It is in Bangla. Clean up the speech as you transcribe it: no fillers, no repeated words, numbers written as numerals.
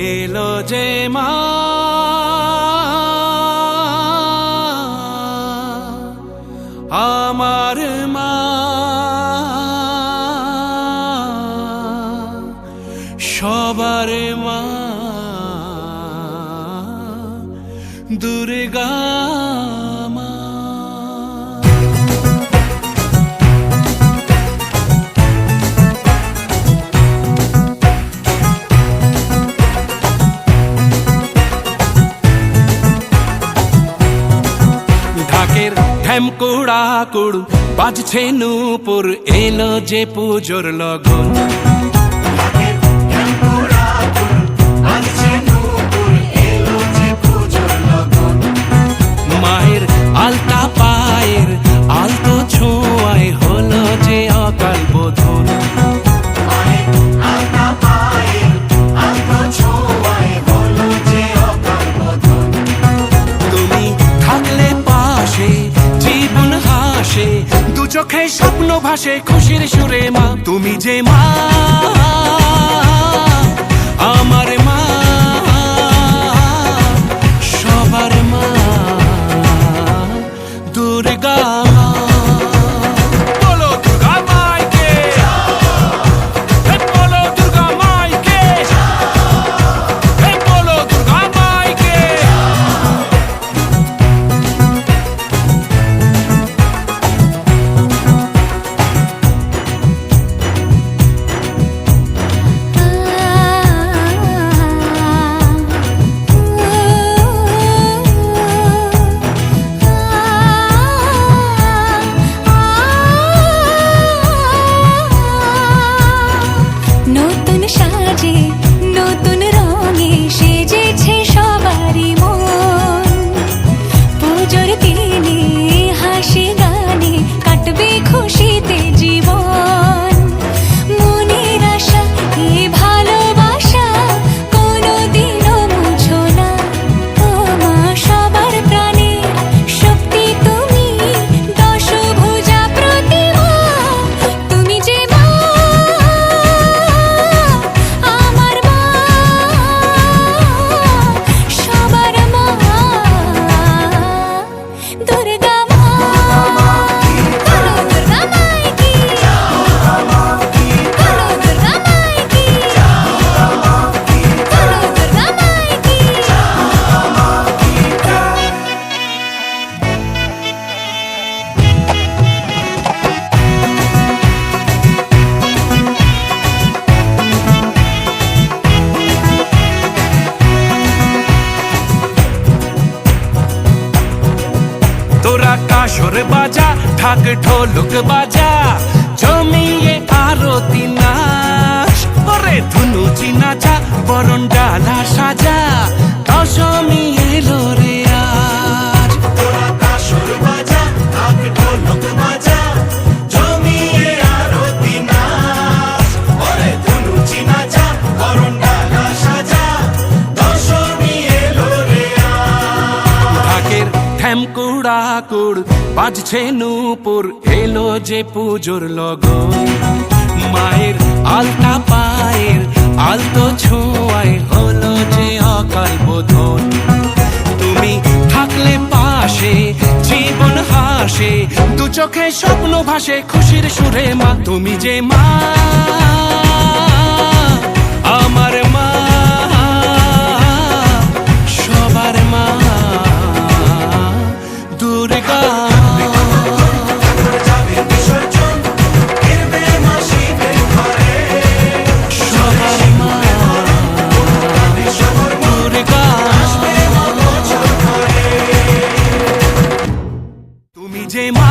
এলো যে মা আমার মা সবার মা দুর্গা মা। ঢাকের ঢ্যামকুড়া কুড় বাজছে নূপুর এলো যে পুজোর লগন। মায়ের আলতা পায়ের আলতো ছোঁয়ায় হলো যে অকাল বোধন। তুমি থাকলে পাশে জীবন হাসে দু চোখে স্বপ্ন ভাসে খুশির সুরে মা তুমি যে মা আমার মা সবার মা দুর্গা মা। বলো দুর্গা মাইকে বলো দুর্গা মাইকে বলো দুর্গা মাইকে। নতুন সাজে নতুন রঙে সেজেছে সবারই মন। পুজোর দিনে হাসি গানে কাটবে খুশিতে জীবন। মনের আশা এ ভালোবাসা কোনোদিনও মুছো না। ও মা সবার প্রাণে শক্তি তুমি দশভুজা প্রতিমা তুমি যে মা আমার মা সবার মা দুর্গা মা। বলো দুর্গা মাইকি বলো দুর্গা মাইকি বলো দুর্গা মাইকি। তোরা কাসর বাজা ঢাক ঢোলক বাজা জমিয়ে আরতি নাচ ওরে ধুনুচি নাচা বরণ ডালা সাজা দশমী এলো রে আজ। তোরা কাসর বাজা ঢাক ঢোলক বাজা জমিয়ে আরতি নাচ ওরে ধুনুচি নাচা বরণ ডালা সাজা দশমী এলো রে আজ। ঢাকের ঢ্যামকুড়া কুড় বাজছে নূপুর এলো যে পুজোর লগন। মায়ের আলতা পায়ের আলতো ছোঁয়ায় হলো যে অকাল বোধন। তুমি থাকলে পাশে জীবন হাসে দু চোখে স্বপ্ন ভাসে খুশির সুরে মা তুমি যে মা আমার মা সবার মা দুর্গা সবার মা দুর্গা তুমি যে মা।